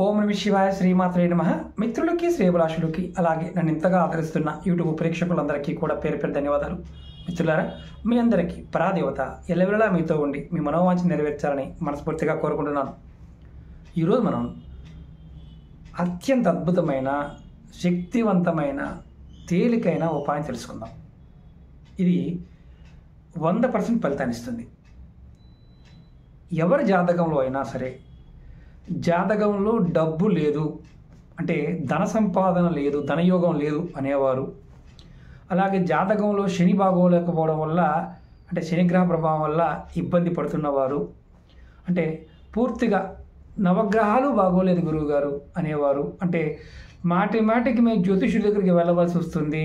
ఓం నమ శివాయ శ్రీమాత్రే నమః. మిత్రులకి శ్రేయభిలాషులకి అలాగే నన్ను ఇంతగా ఆదరిస్తున్న యూట్యూబ్ ప్రేక్షకులందరికీ కూడా పేరు పేరు ధన్యవాదాలు. మిత్రులారా, మీ అందరికీ పరాదేవత ఎల్లవేళలా మీతో ఉండి మీ మనోవాంఛ నెరవేర్చాలని మనస్ఫూర్తిగా కోరుకుంటున్నాను. ఈరోజు మనం అత్యంత అద్భుతమైన శక్తివంతమైన తేలికైన ఉపాయం తెలుసుకుందాం. ఇది 100% ఫలితాన్ని ఇస్తుంది. ఎవరి జాతకంలో అయినా సరే, జాతకంలో డబ్బు లేదు అంటే ధన సంపాదన లేదు, ధనయోగం లేదు అనేవారు, అలాగే జాతకంలో శని బాగోలేకపోవడం వల్ల అంటే శనిగ్రహ ప్రభావం వల్ల ఇబ్బంది పడుతున్నవారు, అంటే పూర్తిగా నవగ్రహాలు బాగోలేదు గురువుగారు అనేవారు, అంటే మాటికి మేము జ్యోతిష్యుడి దగ్గరికి వెళ్ళవలసి వస్తుంది,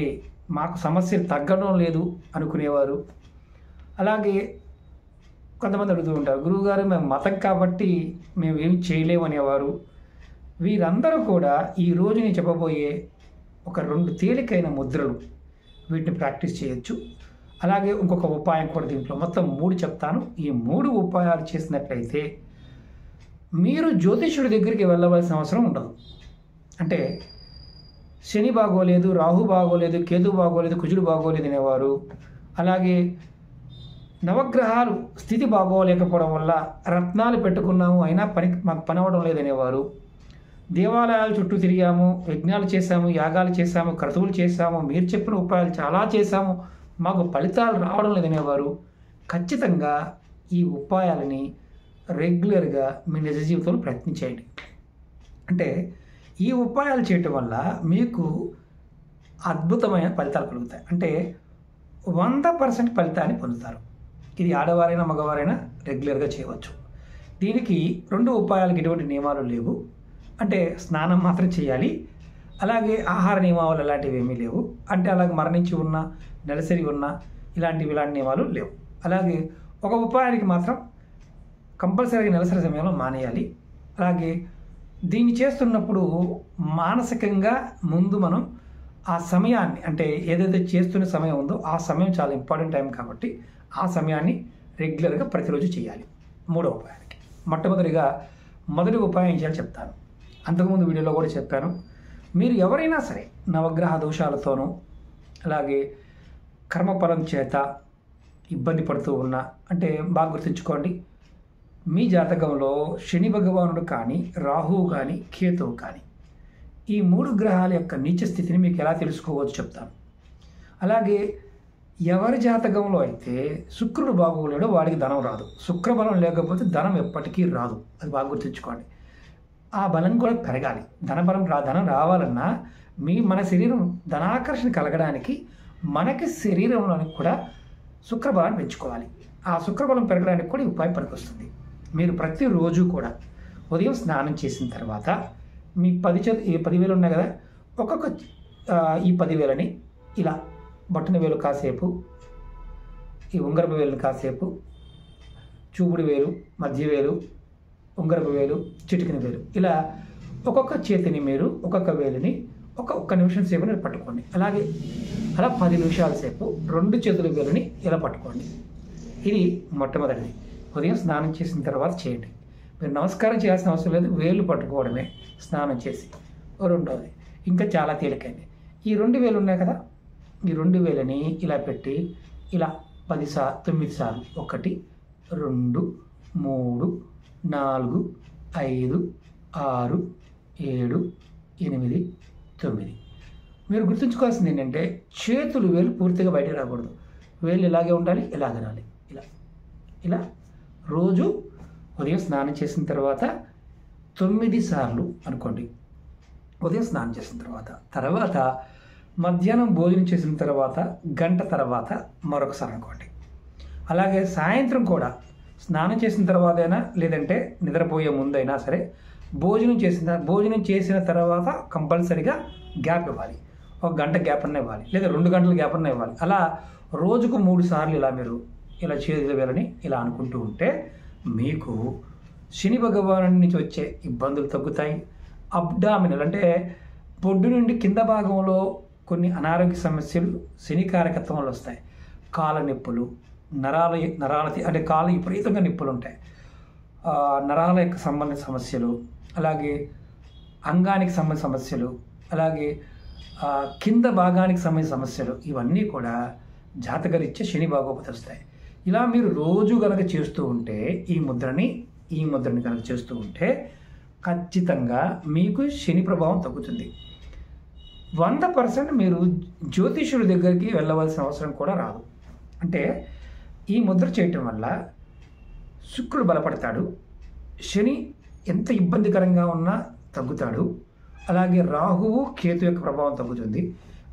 మాకు సమస్యలు తగ్గడం లేదు అనుకునేవారు, అలాగే కొంతమంది అడుగుతూ ఉంటారు, గురువుగారు మేము మతం కాబట్టి మేము ఏమి చేయలేము అనేవారు. వీరందరూ కూడా ఈరోజు నేను చెప్పబోయే ఒక 2 తేలికైన ముద్రలు, వీటిని ప్రాక్టీస్ చేయొచ్చు. అలాగే ఇంకొక ఉపాయం కూడా దీంట్లో మొత్తం 3 చెప్తాను. ఈ 3 ఉపాయాలు చేసినట్లయితే మీరు జ్యోతిష్యుడి దగ్గరికి వెళ్ళవలసిన అవసరం ఉండదు. అంటే శని బాగోలేదు, రాహు బాగోలేదు, కేతు బాగోలేదు, కుజుడు బాగోలేదు అనేవారు, అలాగే నవగ్రహాలు స్థితి బాగోలేకపోవడం వల్ల రత్నాలు పెట్టుకున్నాము అయినా మాకు పని అవ్వడం లేదనేవారు, దేవాలయాల చుట్టూ తిరిగాము, యజ్ఞాలు చేశాము, యాగాలు చేశాము, క్రతువులు చేశాము, మీరు చెప్పిన ఉపాయాలు చాలా చేశాము, మాకు ఫలితాలు రావడం లేదనేవారు, ఖచ్చితంగా ఈ ఉపాయాలని రెగ్యులర్గా మీ నిజ జీవితంలో ప్రయత్నించేయండి. అంటే ఈ ఉపాయాలు చేయటం వల్ల మీకు అద్భుతమైన ఫలితాలు కలుగుతాయి. అంటే 100% ఫలితాన్ని పొందుతారు. ఇది ఆడవారైనా మగవారైనా రెగ్యులర్గా చేయవచ్చు. దీనికి 2 ఉపాయాలకు ఎటువంటి నియమాలు లేవు. అంటే స్నానం మాత్రం చేయాలి, అలాగే ఆహార నియమాలు అలాంటివి ఏమీ లేవు. అంటే అలాగే మరణించి ఉన్న, నెలసరి ఉన్న ఇలాంటి నియమాలు లేవు. అలాగే ఒక ఉపాయానికి మాత్రం కంపల్సరీగా నెలసరి సమయంలో మానేయాలి. అలాగే దీన్ని చేస్తున్నప్పుడు మానసికంగా ముందు మనం ఆ సమయాన్ని, అంటే ఏదైతే చేస్తున్న సమయం ఉందో ఆ సమయం చాలా ఇంపార్టెంట్ టైం కాబట్టి ఆ సమయాన్ని రెగ్యులర్గా ప్రతిరోజు చేయాలి. 3వ ఉపాయానికి మొట్టమొదటిగా మొదటి ఉపాయం ఏం చేయాలో చెప్తాను. అంతకుముందు వీడియోలో కూడా చెప్పాను. మీరు ఎవరైనా సరే నవగ్రహ దోషాలతోనూ అలాగే కర్మఫలం చేత ఇబ్బంది పడుతూ ఉన్నా, అంటే బాగా గుర్తుంచుకోండి, మీ జాతకంలో శని భగవానుడు కానీ, రాహువు కానీ, కేతువు కానీ, ఈ 3 గ్రహాల యొక్క నీచ స్థితిని మీకు ఎలా తెలుసుకోవచ్చో చెప్తాను. అలాగే ఎవరి జాతకంలో అయితే శుక్రుడు బాగోలేడో వాడికి ధనం రాదు. శుక్రబలం లేకపోతే ధనం ఎప్పటికీ రాదు. అది బాగా గుర్తుంచుకోండి. ఆ బలం కూడా పెరగాలి. ధనం రావాలన్నా మన శరీరం ధనాకర్షణ కలగడానికి మనకి శరీరంలోనికి కూడా శుక్రబలాన్ని పెంచుకోవాలి. ఆ శుక్రబలం పెరగడానికి కూడా ఈ ఉపాయం పనికొస్తుంది. మీరు ప్రతిరోజు కూడా ఉదయం స్నానం చేసిన తర్వాత మీ 10,000 ఉన్నాయి కదా, ఒక్కొక్క ఈ 10,000ని ఇలా బొట్టన వేలు కాసేపు, ఈ ఉంగరపు వేలుని కాసేపు, చూపుడు వేలు, మధ్య వేలు, ఉంగరపు వేలు, చిటికిన వేలు, ఇలా ఒక్కొక్క చేతిని మీరు ఒక్కొక్క వేలుని ఒక్క నిమిషం సేపు మీరు పట్టుకోండి. అలాగే అలా 10 నిమిషాల సేపు 2 చేతుల వేలుని ఇలా పట్టుకోండి. ఇది మొట్టమొదటిది. ఉదయం స్నానం చేసిన తర్వాత చేయండి. మీరు నమస్కారం చేయాల్సిన అవసరం లేదు, వేలు పట్టుకోవడమే స్నానం చేసి. రెండవది ఇంకా చాలా తేలికైంది. ఈ 2 వేలు ఉన్నాయి కదా, ఈ 2 వేలని ఇలా పెట్టి ఇలా 9 సార్లు 1 2 3 4 5 6 7 8 9. మీరు గుర్తుంచుకోవాల్సింది ఏంటంటే చేతులు వేలు పూర్తిగా బయట రాకూడదు. వేలు ఇలాగే ఉండాలి, ఇలా తినాలి. ఇలా రోజు ఉదయం స్నానం చేసిన తర్వాత 9 సార్లు అనుకోండి. ఉదయం స్నానం చేసిన తర్వాత మధ్యాహ్నం భోజనం చేసిన తర్వాత గంట తర్వాత మరొకసారి అనుకోండి. అలాగే సాయంత్రం కూడా స్నానం చేసిన తర్వాత అయినా లేదంటే నిద్రపోయే ముందైనా సరే భోజనం చేసిన తర్వాత కంపల్సరీగా గ్యాప్ ఇవ్వాలి. 1 గంట గ్యాప్ అన్న ఇవ్వాలి, లేదా 2 గంటల గ్యాప్ అన్న ఇవ్వాలి. అలా రోజుకు 3 సార్లు ఇలా మీరు ఇలా చేతుల వేలని ఇలా అనుకుంటూ ఉంటే మీకు శని భగవాను నుంచి వచ్చే ఇబ్బందులు తగ్గుతాయి. అబ్డామినల్ అంటే బొడ్డు నుండి కింద భాగంలో కొన్ని అనారోగ్య సమస్యలు శని కారకత్వంలో వస్తాయి. కాళ్ళ నొప్పులు, నరాల అంటే కాళ్ళు విపరీతంగా నొప్పులు ఉంటాయి, నరాల యొక్క సంబంధిత సమస్యలు, అలాగే అంగానికి సంబంధించిన సమస్యలు, అలాగే కింద భాగానికి సంబంధించిన సమస్యలు, ఇవన్నీ కూడా జాతకరీత్యా శని బాగోపరుస్తాయి. ఇలా మీరు రోజు కనుక చేస్తూ ఉంటే ఈ ముద్రని కనుక చేస్తూ ఉంటే ఖచ్చితంగా మీకు శని ప్రభావం తగ్గుతుంది. 100% మీరు జ్యోతిష్యుడి దగ్గరికి వెళ్ళవలసిన అవసరం కూడా రాదు. అంటే ఈ ముద్ర చేయటం వల్ల శుక్రుడు బలపడతాడు, శని ఎంత ఇబ్బందికరంగా ఉన్నా తగ్గుతాడు, అలాగే రాహువు కేతు యొక్క ప్రభావం తగ్గుతుంది,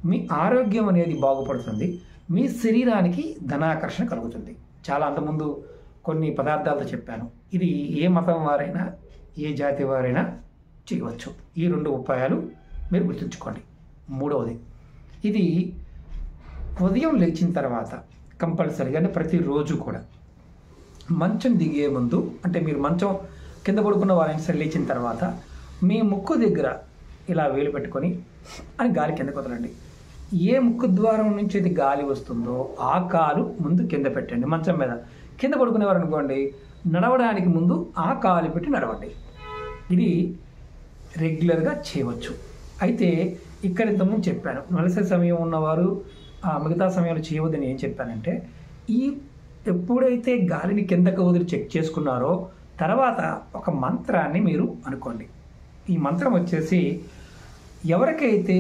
మీ ఆరోగ్యం అనేది బాగుపడుతుంది, మీ శరీరానికి ధనాకర్షణ కలుగుతుంది. చాలా అంతకుముందు కొన్ని పదార్థాలతో చెప్పాను. ఇది ఏ మతం వారైనా ఏ జాతి వారైనా చేయవచ్చు. ఈ 2 ఉపాయాలు మీరు గుర్తుంచుకోండి. మూడవది, ఇది ఉదయం లేచిన తర్వాత కంపల్సరీగా, అంటే ప్రతిరోజు కూడా మంచం దిగే ముందు, అంటే మీరు మంచం కింద పడుకున్న వారైనా సరే లేచిన తర్వాత మీ ముక్కు దగ్గర ఇలా వేలు పెట్టుకొని అని గాలి కిందకు వదలండి. ఏ ముక్కు ద్వారం నుంచి అయితే గాలి వస్తుందో ఆ కాలు ముందు కింద పెట్టండి. మంచం మీద కింద పడుకునేవారు అనుకోండి, నడవడానికి ముందు ఆ కాలు పెట్టి నడవండి. ఇది రెగ్యులర్గా చేయవచ్చు. అయితే ఇక్కడ ఇంతకుముందు చెప్పాను, నెలసరి సమయం ఉన్నవారు మిగతా సమయంలో చేయవద్దని ఏం చెప్పానంటే, ఎప్పుడైతే గాలిని కిందకు వదిలి చెక్ చేసుకున్నారో తర్వాత ఒక మంత్రాన్ని మీరు అనుకోండి. ఈ మంత్రం వచ్చేసి, ఎవరికైతే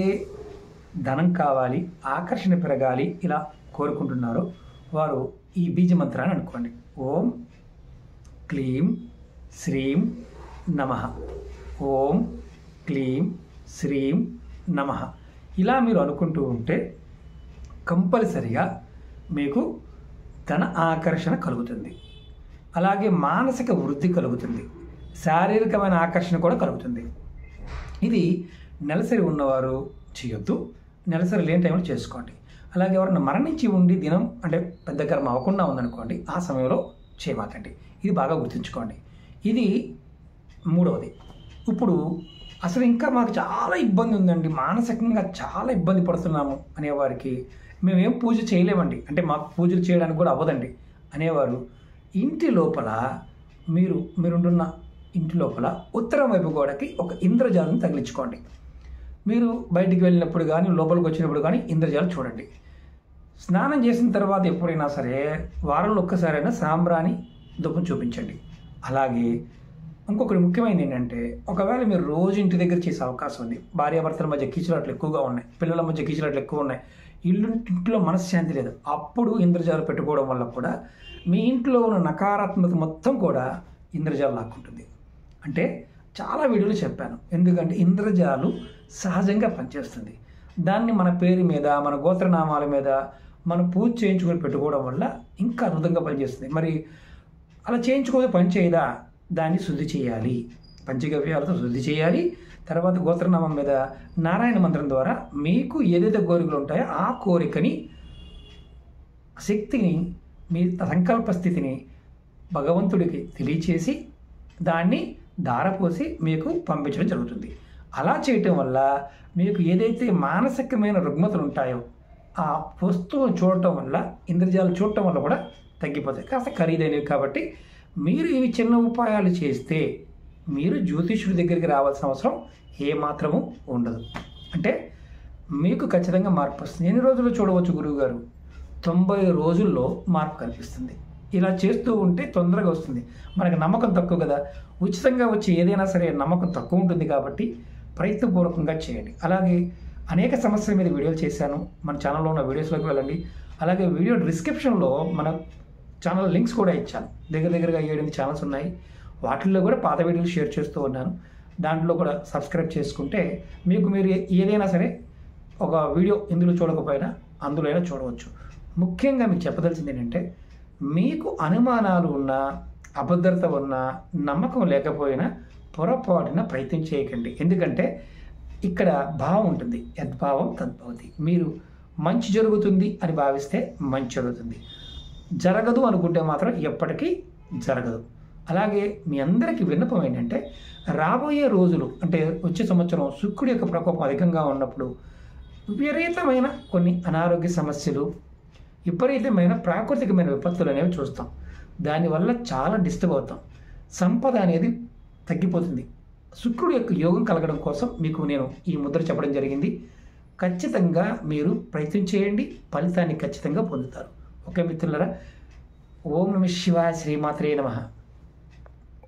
ధనం కావాలి, ఆకర్షణ పెరగాలి ఇలా కోరుకుంటున్నారో వారు ఈ బీజ మంత్రాన్ని అనుకోండి. ఓం క్లీం శ్రీం నమః, ఓం క్లీం శ్రీం నమః. ఇలా మీరు అనుకుంటూ ఉంటే కంపల్సరిగా మీకు ధన ఆకర్షణ కలుగుతుంది, అలాగే మానసిక వృద్ధి కలుగుతుంది, శారీరకమైన ఆకర్షణ కూడా కలుగుతుంది. ఇది నెలసరి ఉన్నవారు చేయొద్దు, నెలసరి లేని టైంలో చేసుకోండి. అలాగే ఎవరైనా మరణించి ఉండి దినం అంటే పెద్ద కర్మ అవ్వకుండా ఉందనుకోండి, ఆ సమయంలో చేయమాకండి. ఇది బాగా గుర్తుంచుకోండి. ఇది మూడవది. ఇప్పుడు అసలు ఇంకా మాకు చాలా ఇబ్బంది ఉందండి, మానసికంగా చాలా ఇబ్బంది పడుతున్నాము అనేవారికి మేమేం పూజ చేయలేమండి, అంటే మాకు పూజలు చేయడానికి కూడా అవ్వదండి అనేవారు, ఇంటి లోపల మీరుంటున్న ఇంటి లోపల ఉత్తరం వైపు గోడకి ఒక ఇంద్రజాలం తగిలించుకోండి. మీరు బయటికి వెళ్ళినప్పుడు కానీ లోపలికి వచ్చినప్పుడు కానీ ఇంద్రజాలం చూడండి. స్నానం చేసిన తర్వాత ఎప్పుడైనా సరే వారంలో ఒక్కసారైనా సాంబ్రాణి ధూపం చూపించండి. అలాగే ఇంకొకటి ముఖ్యమైనది ఏంటంటే, ఒకవేళ మీరు రోజు ఇంటి దగ్గర చేసే అవకాశం ఉంది, భార్యాభర్తల మధ్య కీచులాట్లు ఎక్కువగా ఉన్నాయి, పిల్లల మధ్య కీచులాట్లు ఎక్కువ ఉన్నాయి, ఇంట్లో మనశ్శాంతి లేదు, అప్పుడు ఇంద్రజాలు పెట్టుకోవడం వల్ల కూడా మీ ఇంట్లో ఉన్న నకారాత్మక మొత్తం కూడా ఇంద్రజాలు లాక్కుంటుంది. అంటే చాలా వీడియోలు చెప్పాను, ఎందుకంటే ఇంద్రజాలు సహజంగా పనిచేస్తుంది. దాన్ని మన పేరు మీద, మన గోత్రనామాల మీద మనం పూజ చేయించుకొని పెట్టుకోవడం వల్ల ఇంకా అద్భుతంగా పనిచేస్తుంది. మరి అలా చేయించుకోతే పని చేయదా, దాన్ని శుద్ధి చేయాలి, పంచగవ్యాలతో శుద్ధి చేయాలి. తర్వాత గోత్రనామం మీద నారాయణ మంత్రం ద్వారా మీకు ఏదైతే కోరికలు ఉంటాయో ఆ కోరికని, శక్తిని, మీ సంకల్ప స్థితిని భగవంతుడికి తెలియచేసి దాన్ని ధారపోసి మీకు పంపించడం జరుగుతుంది. అలా చేయటం వల్ల మీకు ఏదైతే మానసికమైన రుగ్మతలు ఉంటాయో ఆ వస్తువును చూడటం వల్ల, ఇంద్రజాలు చూడటం వల్ల కూడా తగ్గిపోతాయి. కాస్త ఖరీదైనవి కాబట్టి మీరు ఇవి చిన్న ఉపాయాలు చేస్తే మీరు జ్యోతిష్యుడి దగ్గరికి రావాల్సిన అవసరం ఏమాత్రము ఉండదు. అంటే మీకు ఖచ్చితంగా మార్పు వస్తుంది. ఎన్ని రోజుల్లో చూడవచ్చు గురువుగారు? 90 రోజుల్లో మార్పు కనిపిస్తుంది. ఇలా చేస్తూ ఉంటే తొందరగా వస్తుంది. మనకు నమ్మకం తక్కువ కదా, ఉచితంగా వచ్చి ఏదైనా సరే నమ్మకం తక్కువ ఉంటుంది కాబట్టి ప్రయత్నపూర్వకంగా చేయండి. అలాగే అనేక సమస్యల మీద వీడియోలు చేశాను, మన ఛానల్లో ఉన్న వీడియోస్లోకి వెళ్ళండి. అలాగే వీడియో డిస్క్రిప్షన్లో మన ఛానల్ లింక్స్ కూడా ఇచ్చాను. దగ్గరగా 7 ఛానల్స్ ఉన్నాయి, వాటిల్లో కూడా పాత వీడియోలు షేర్ చేస్తూ ఉన్నాను. దాంట్లో కూడా సబ్స్క్రైబ్ చేసుకుంటే మీరు ఏదైనా సరే ఒక వీడియో ఇందులో చూడకపోయినా అందులో అయినా చూడవచ్చు. ముఖ్యంగా మీకు చెప్పదలసింది ఏంటంటే, మీకు అనుమానాలు ఉన్నా, అభద్రత ఉన్నా, నమ్మకం లేకపోయినా పొరపాటున ప్రయత్నం చేయకండి. ఎందుకంటే ఇక్కడ భావం ఉంటుంది, యద్భావం తద్భవతి. మీరు మంచి జరుగుతుంది అని భావిస్తే మంచి జరుగుతుంది, జరగదు అనుకుంటే మాత్రం ఎప్పటికీ జరగదు. అలాగే మీ అందరికీ విన్నపం ఏంటంటే, రాబోయే రోజులు అంటే వచ్చే సంవత్సరం శుక్రుడి యొక్క ప్రకోపం అధికంగా ఉన్నప్పుడు విపరీతమైన కొన్ని అనారోగ్య సమస్యలు, విపరీతమైన ప్రాకృతికమైన విపత్తులు అనేవి చూస్తాం. దానివల్ల చాలా డిస్టర్బ్ అవుతాం, సంపద అనేది తగ్గిపోతుంది, శుక్రుడు యొక్క యోగం కలగడం కోసం మీకు నేను ఈ ముద్ర చెప్పడం జరిగింది. ఖచ్చితంగా మీరు ప్రయత్నం చేయండి, ఫలితాన్ని ఖచ్చితంగా పొందుతారు. ఓకే మిత్రులారా, ఓం నమః శివాయ, శ్రీమాత్రే నమః.